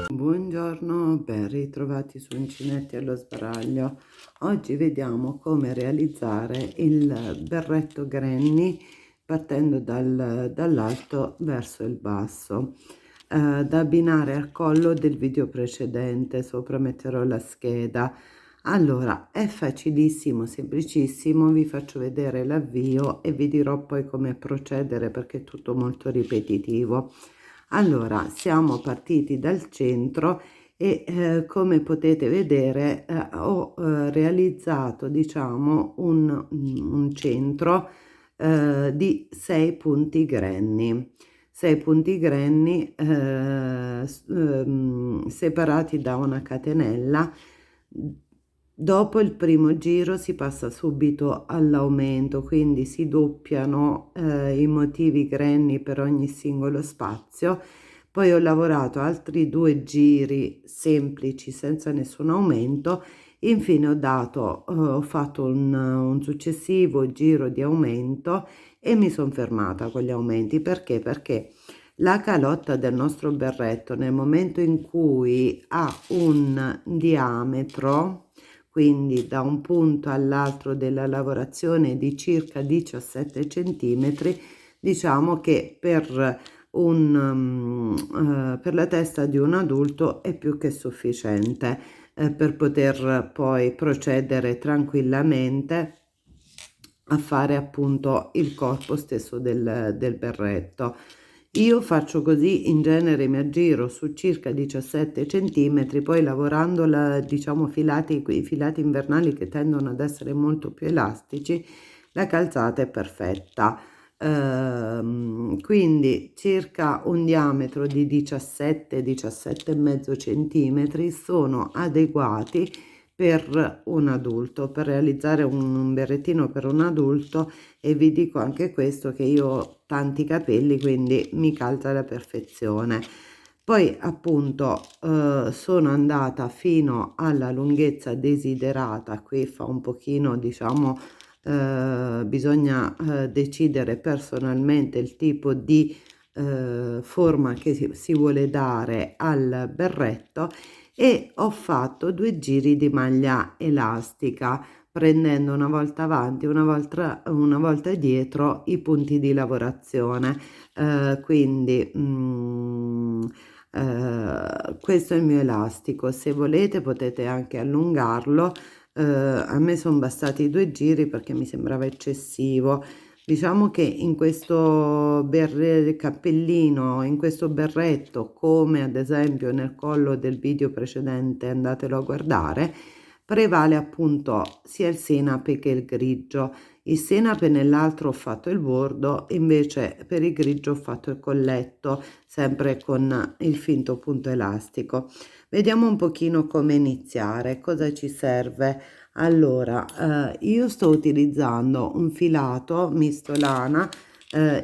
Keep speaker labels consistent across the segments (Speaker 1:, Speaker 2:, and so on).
Speaker 1: Buongiorno, ben ritrovati su Uncinetti allo sbaraglio. Oggi vediamo come realizzare il berretto granny partendo dall'alto verso il basso, da abbinare al collo del video precedente. Sopra metterò la scheda. Allora, è facilissimo, semplicissimo, vi faccio vedere l'avvio e vi dirò poi come procedere perché è tutto molto ripetitivo. Allora, siamo partiti dal centro e come potete vedere ho realizzato, diciamo, un centro di 6 punti granny. 6 punti granny separati da una catenella. Dopo il primo giro si passa subito all'aumento, quindi si doppiano i motivi granny per ogni singolo spazio. Poi ho lavorato altri 2 giri semplici senza nessun aumento. Infine ho fatto un successivo giro di aumento e mi sono fermata con gli aumenti. Perché? Perché la calotta del nostro berretto, nel momento in cui ha un diametro, quindi da un punto all'altro della lavorazione di circa 17 centimetri, diciamo che per la testa di un adulto è più che sufficiente per poter poi procedere tranquillamente a fare appunto il corpo stesso del berretto. Io faccio così, in genere mi aggiro su circa 17 centimetri, poi lavorando diciamo i filati invernali che tendono ad essere molto più elastici, la calzata è perfetta. Quindi circa un diametro di 17 e mezzo centimetri sono adeguati per un adulto, per realizzare un berrettino per un adulto. E vi dico anche questo, che io ho tanti capelli, quindi mi calza alla perfezione. Poi appunto sono andata fino alla lunghezza desiderata. Qui fa un pochino, diciamo, bisogna decidere personalmente il tipo di forma che si vuole dare al berretto, e ho fatto 2 giri di maglia elastica, prendendo una volta avanti, una volta dietro i punti di lavorazione. Quindi questo è il mio elastico. Se volete potete anche allungarlo. A me sono bastati 2 giri perché mi sembrava eccessivo. Diciamo che in questo cappellino, in questo berretto, come ad esempio nel collo del video precedente, andatelo a guardare, prevale appunto sia il senape che il grigio. Il senape nell'altro ho fatto il bordo, invece per il grigio ho fatto il colletto, sempre con il finto punto elastico. Vediamo un pochino come iniziare, cosa ci serve. Allora, io sto utilizzando un filato misto lana,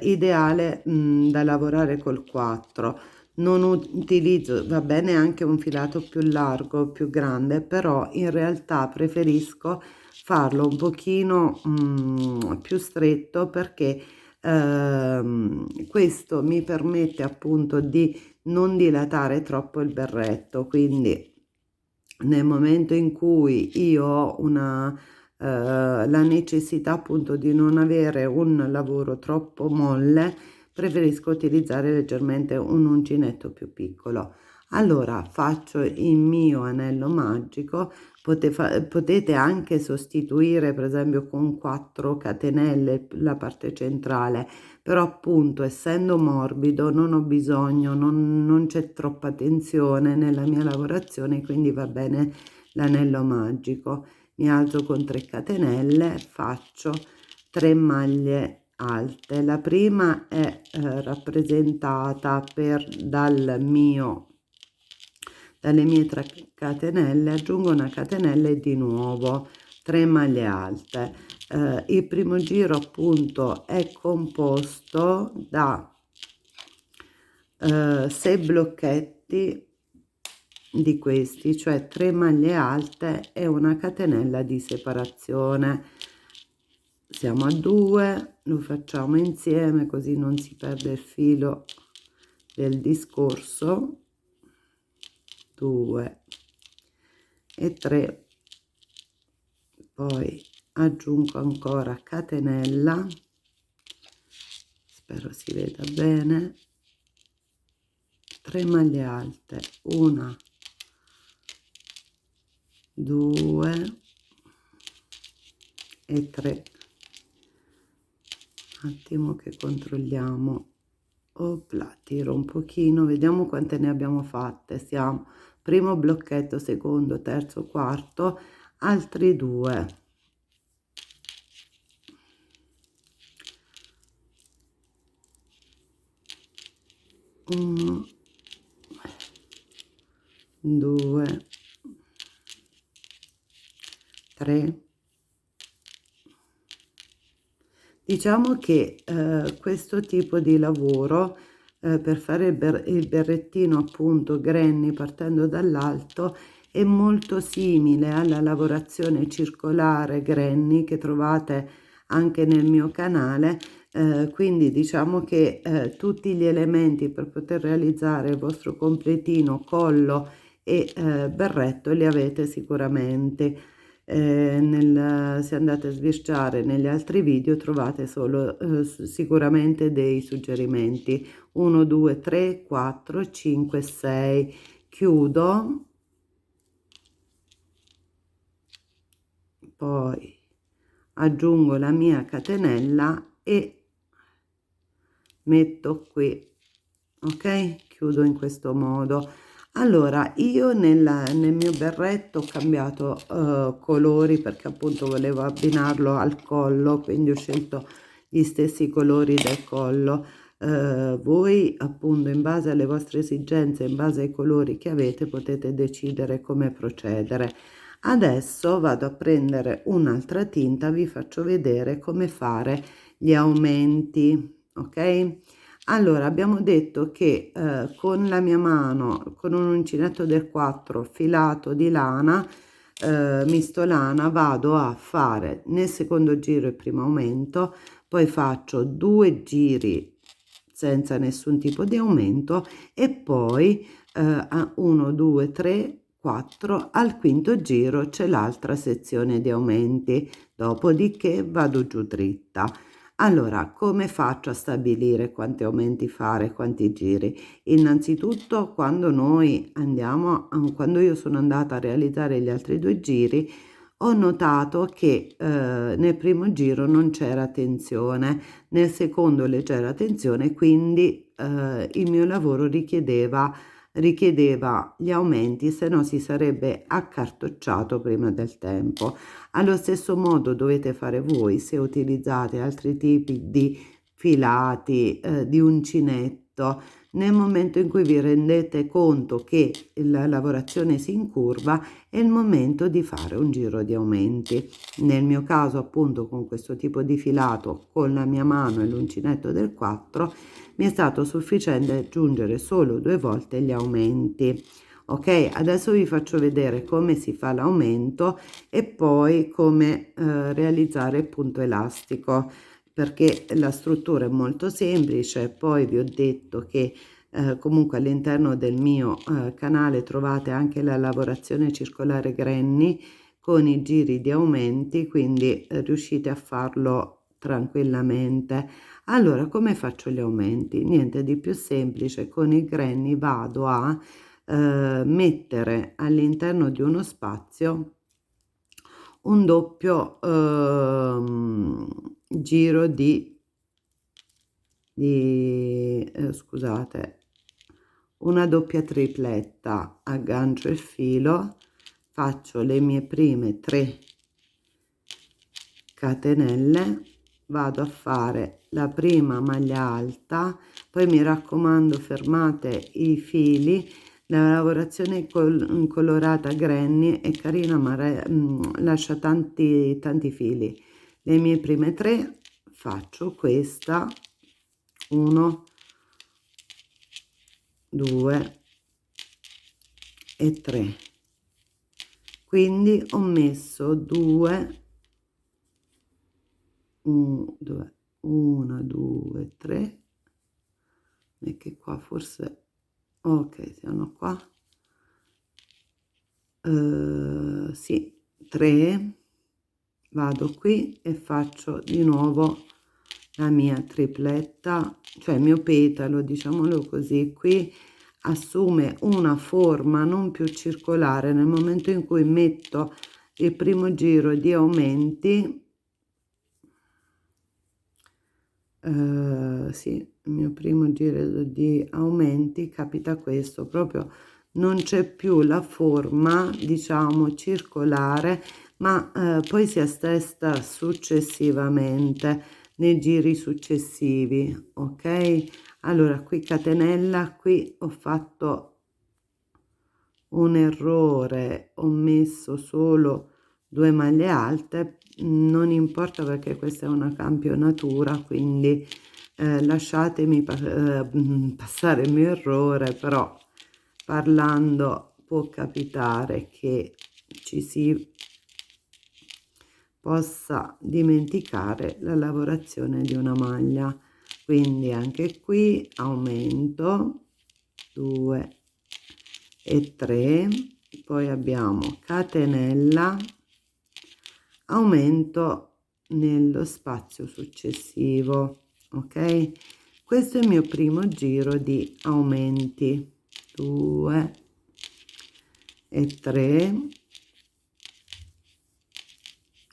Speaker 1: ideale da lavorare col 4. Non utilizzo, va bene anche un filato più largo, più grande, però in realtà preferisco farlo un pochino più stretto, perché questo mi permette appunto di non dilatare troppo il berretto. Quindi nel momento in cui io ho la necessità appunto di non avere un lavoro troppo molle, preferisco utilizzare leggermente un uncinetto più piccolo. Allora faccio il mio anello magico. Potete anche sostituire per esempio con 4 catenelle la parte centrale, però appunto essendo morbido non ho bisogno, non c'è troppa tensione nella mia lavorazione, quindi va bene l'anello magico. Mi alzo con 3 catenelle, faccio 3 maglie alte. La prima è rappresentata dalle mie 3 catenelle, aggiungo una catenella e di nuovo 3 maglie alte. Il primo giro appunto è composto da 6 blocchetti di questi, cioè 3 maglie alte e una catenella di separazione. Siamo a 2, lo facciamo insieme così non si perde il filo del discorso. 2 e 3, poi aggiungo ancora catenella, spero si veda bene, 3 maglie alte, 1, 2 e 3. Un attimo che controlliamo. Opla, tiro un pochino, vediamo quante ne abbiamo fatte. Siamo primo blocchetto, secondo, terzo, quarto, altri 2. 1, 2, 3. Diciamo che questo tipo di lavoro per fare il berrettino appunto granny partendo dall'alto è molto simile alla lavorazione circolare granny che trovate anche nel mio canale, quindi diciamo che tutti gli elementi per poter realizzare il vostro completino collo e berretto li avete sicuramente. Se andate a sbirciare negli altri video trovate solo sicuramente dei suggerimenti. 1 2 3 4 5 6, chiudo, poi aggiungo la mia catenella e metto qui, ok, chiudo in questo modo. Allora io nel mio berretto ho cambiato colori perché appunto volevo abbinarlo al collo, quindi ho scelto gli stessi colori del collo. Voi appunto in base alle vostre esigenze, in base ai colori che avete, potete decidere come procedere. Adesso vado a prendere un'altra tinta, vi faccio vedere come fare gli aumenti, ok? Allora, abbiamo detto che con la mia mano, con un uncinetto del 4 filato di lana, misto lana, vado a fare nel secondo giro il primo aumento, poi faccio 2 giri senza nessun tipo di aumento e poi 1, 2, 3, 4, al quinto giro c'è l'altra sezione di aumenti, dopodiché vado giù dritta. Allora, come faccio a stabilire quanti aumenti fare, quanti giri? Innanzitutto, quando io sono andata a realizzare gli altri 2 giri, ho notato che nel primo giro non c'era tensione, nel secondo leggera tensione, quindi il mio lavoro richiedeva gli aumenti, se no si sarebbe accartocciato prima del tempo. Allo stesso modo dovete fare voi se utilizzate altri tipi di filati, di uncinetto, nel momento in cui vi rendete conto che la lavorazione si incurva, è il momento di fare un giro di aumenti. Nel mio caso, appunto, con questo tipo di filato, con la mia mano e l'uncinetto del 4, mi è stato sufficiente aggiungere solo 2 volte gli aumenti. Ok, adesso vi faccio vedere come si fa l'aumento e poi come realizzare il punto elastico, perché la struttura è molto semplice. Poi vi ho detto che comunque all'interno del mio canale trovate anche la lavorazione circolare granny con i giri di aumenti, quindi riuscite a farlo tranquillamente. Allora, come faccio gli aumenti? Niente di più semplice, con il granny vado a mettere all'interno di uno spazio un doppio giro scusate, una doppia tripletta, aggancio il filo, faccio le mie prime 3 catenelle, vado a fare la prima maglia alta, poi mi raccomando fermate i fili. La lavorazione colorata granny è carina ma lascia tanti fili. Le mie prime 3 faccio questa, 1, 2 e 3, quindi ho messo 2, 1 2 3, e che qua forse, ok, siamo qua, sì, 3, vado qui e faccio di nuovo la mia tripletta, cioè il mio petalo, diciamolo così, qui assume una forma non più circolare nel momento in cui metto il primo giro di aumenti. Sì, il mio primo giro di aumenti capita questo, proprio non c'è più la forma, diciamo, circolare, ma poi si assesta successivamente nei giri successivi, ok? Allora qui catenella, qui ho fatto un errore, ho messo solo 2 maglie alte, non importa perché questa è una campionatura, quindi lasciatemi passare il mio errore, però parlando può capitare che ci si possa dimenticare la lavorazione di una maglia, quindi anche qui aumento 2 e 3, poi abbiamo catenella, aumento nello spazio successivo, ok? Questo è il mio primo giro di aumenti, 2 e 3.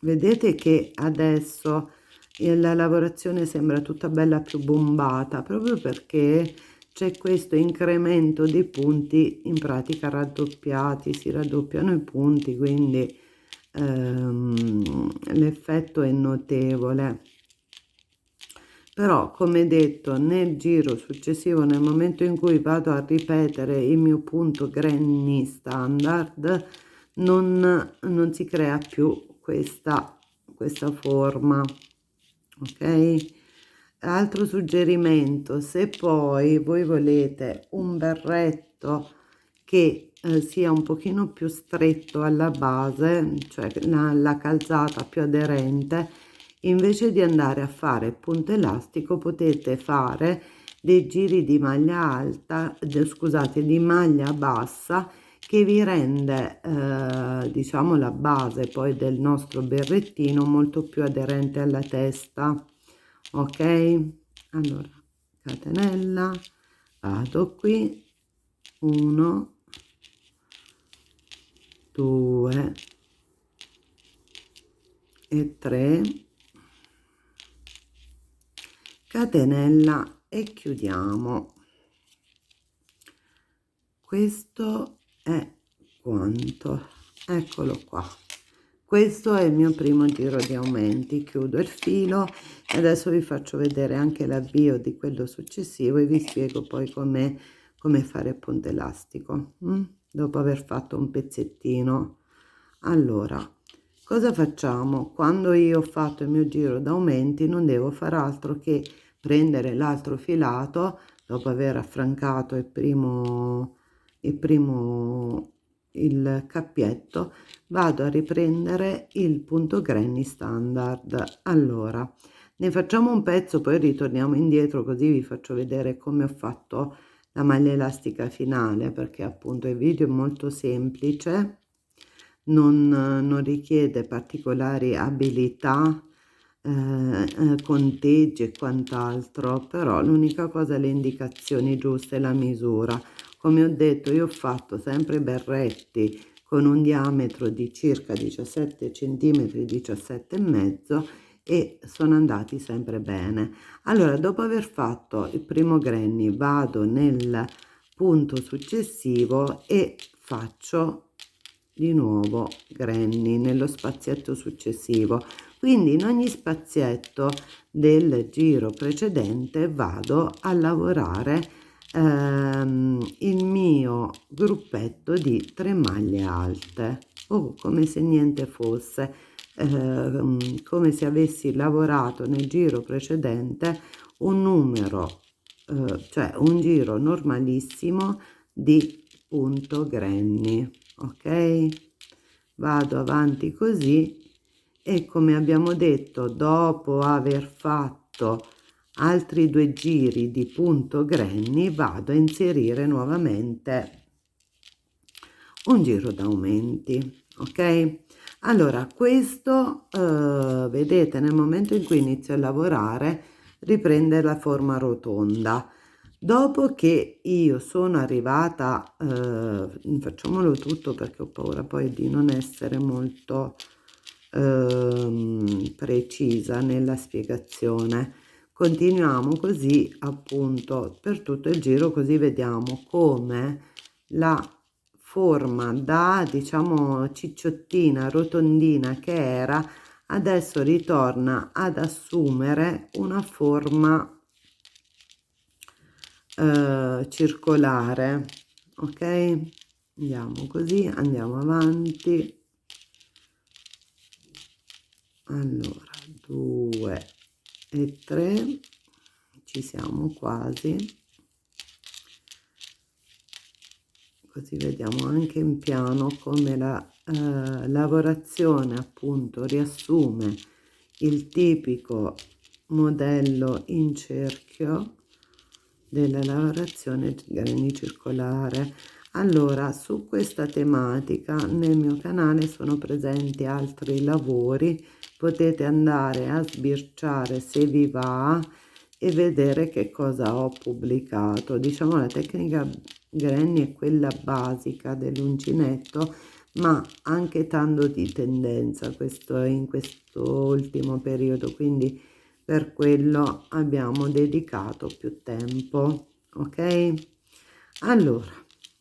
Speaker 1: Vedete che adesso la lavorazione sembra tutta bella più bombata, proprio perché c'è questo incremento dei punti, in pratica raddoppiati, si raddoppiano i punti, quindi l'effetto è notevole. Però, come detto, nel giro successivo, nel momento in cui vado a ripetere il mio punto granny standard, non si crea più questa forma, ok? Altro suggerimento: se poi voi volete un berretto che sia un pochino più stretto alla base, cioè la calzata più aderente, invece di andare a fare punto elastico potete fare dei giri di maglia alta, scusate, di maglia bassa, che vi rende diciamo la base poi del nostro berrettino molto più aderente alla testa, ok? Allora catenella, vado qui, 1 2 e 3, catenella e chiudiamo. Questo è quanto, eccolo qua, questo è il mio primo giro di aumenti. Chiudo il filo e adesso vi faccio vedere anche l'avvio di quello successivo e vi spiego poi come fare il ponte elastico dopo aver fatto un pezzettino. Allora, cosa facciamo? Quando io ho fatto il mio giro d'aumenti non devo fare altro che prendere l'altro filato dopo aver affrancato il cappietto, vado a riprendere il punto granny standard. Allora ne facciamo un pezzo, poi ritorniamo indietro, così vi faccio vedere come ho fatto la maglia elastica finale, perché appunto il video è molto semplice, non richiede particolari abilità, conteggi e quant'altro, però l'unica cosa, le indicazioni giuste e la misura. Come ho detto, io ho fatto sempre berretti con un diametro di circa 17 centimetri, 17 e mezzo, e sono andati sempre bene. Allora, dopo aver fatto il primo granny, vado nel punto successivo e faccio di nuovo granny nello spazietto successivo, quindi in ogni spazietto del giro precedente vado a lavorare il mio gruppetto di 3 maglie alte, come se niente fosse, come se avessi lavorato nel giro precedente un numero cioè un giro normalissimo di punto granny, ok? Vado avanti così e, come abbiamo detto, dopo aver fatto altri 2 giri di punto granny, vado a inserire nuovamente un giro d'aumenti, ok? Allora, questo vedete, nel momento in cui inizio a lavorare riprende la forma rotonda. Dopo che io sono arrivata, facciamolo tutto perché ho paura poi di non essere molto precisa nella spiegazione. Continuiamo così appunto per tutto il giro, così vediamo come la forma da, diciamo, cicciottina, rotondina che era, adesso ritorna ad assumere una forma circolare, ok? Andiamo così, andiamo avanti. Allora, 2 e 3, ci siamo quasi, così vediamo anche in piano come la lavorazione appunto riassume il tipico modello in cerchio della lavorazione granny circolare. Allora, su questa tematica nel mio canale sono presenti altri lavori, potete andare a sbirciare se vi va e vedere che cosa ho pubblicato. Diciamo, la tecnica granny è quella basica dell'uncinetto, ma anche tanto di tendenza questo in questo ultimo periodo, quindi per quello abbiamo dedicato più tempo, ok? Allora,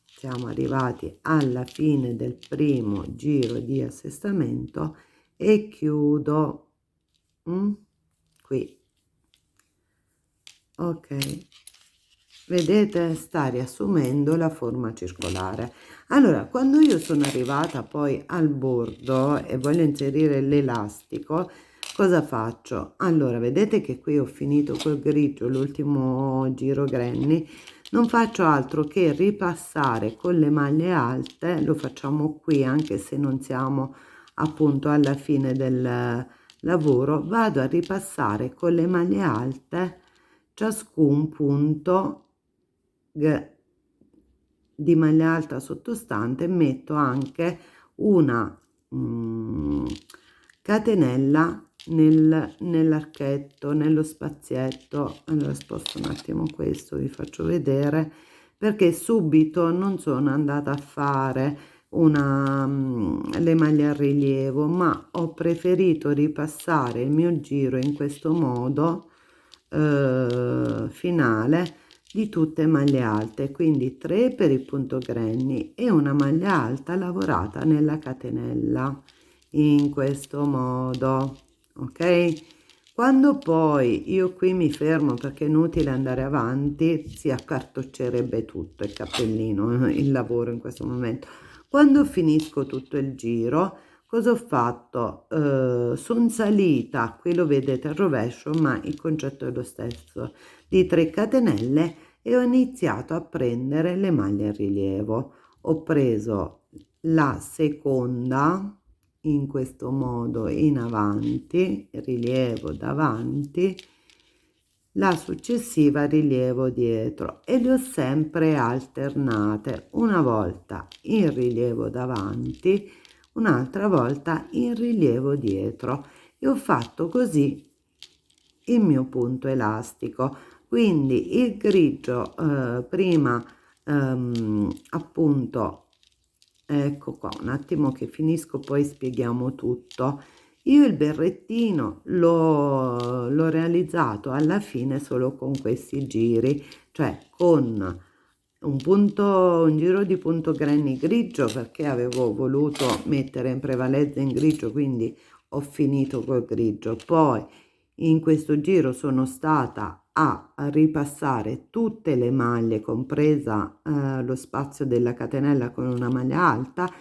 Speaker 1: siamo arrivati alla fine del primo giro di assestamento e chiudo qui, ok? Vedete, sta riassumendo la forma circolare. Allora, quando io sono arrivata poi al bordo e voglio inserire l'elastico, cosa faccio? Allora, vedete che qui ho finito col grigio l'ultimo giro granny, non faccio altro che ripassare con le maglie alte, lo facciamo qui anche se non siamo appunto alla fine del lavoro, vado a ripassare con le maglie alte ciascun punto di maglia alta sottostante, metto anche una catenella nell'archetto, nello spazietto. Allora sposto un attimo questo, vi faccio vedere, perché subito non sono andata a fare le maglie a rilievo, ma ho preferito ripassare il mio giro in questo modo finale di tutte maglie alte, quindi 3 per il punto granny e una maglia alta lavorata nella catenella in questo modo, ok? Quando poi io qui mi fermo perché è inutile andare avanti, si accartoccerebbe tutto il cappellino, il lavoro in questo momento. Quando finisco tutto il giro, cosa ho fatto? Sono salita, qui lo vedete al rovescio, ma il concetto è lo stesso, di 3 catenelle, e ho iniziato a prendere le maglie a rilievo. Ho preso la seconda in questo modo in avanti, rilievo davanti, la successiva rilievo dietro, e le ho sempre alternate, una volta in rilievo davanti, un'altra volta in rilievo dietro, e ho fatto così il mio punto elastico. Quindi il grigio prima appunto, ecco qua, un attimo che finisco poi spieghiamo tutto. Io il berrettino l'ho realizzato alla fine solo con questi giri, cioè con un giro di punto granny grigio, perché avevo voluto mettere in prevalenza in grigio, quindi ho finito col grigio. Poi in questo giro sono stata a ripassare tutte le maglie, compresa lo spazio della catenella con una maglia alta.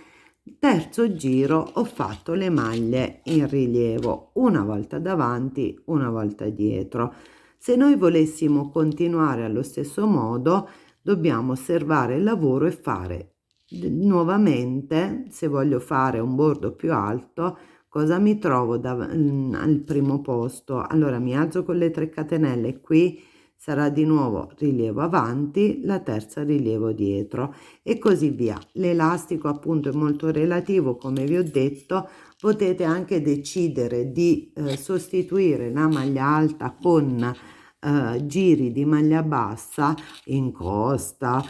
Speaker 1: Il terzo giro ho fatto le maglie in rilievo, una volta davanti, una volta dietro. Se noi volessimo continuare allo stesso modo, dobbiamo osservare il lavoro e fare nuovamente, se voglio fare un bordo più alto, cosa mi trovo al primo posto? Allora mi alzo con le 3 catenelle, qui sarà di nuovo rilievo avanti, la terza rilievo dietro e così via. L'elastico appunto è molto relativo, come vi ho detto. Potete anche decidere di sostituire la maglia alta con giri di maglia bassa in costa,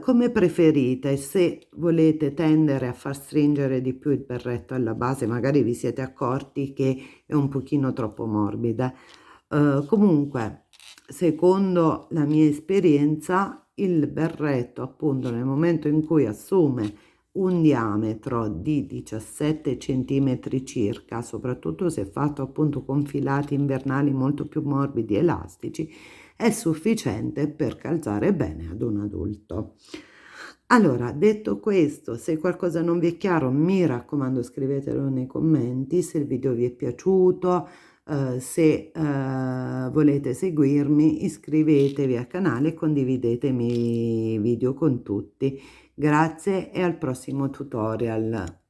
Speaker 1: come preferite. Se volete tendere a far stringere di più il berretto alla base, magari vi siete accorti che è un pochino troppo morbida. Comunque, secondo la mia esperienza, il berretto, appunto, nel momento in cui assume un diametro di 17 centimetri circa, soprattutto se fatto appunto con filati invernali molto più morbidi e elastici, è sufficiente per calzare bene ad un adulto. Allora, detto questo, se qualcosa non vi è chiaro, mi raccomando, scrivetelo nei commenti. Se il video vi è piaciuto, se volete seguirmi, iscrivetevi al canale e condividetemi i video con tutti. Grazie e al prossimo tutorial.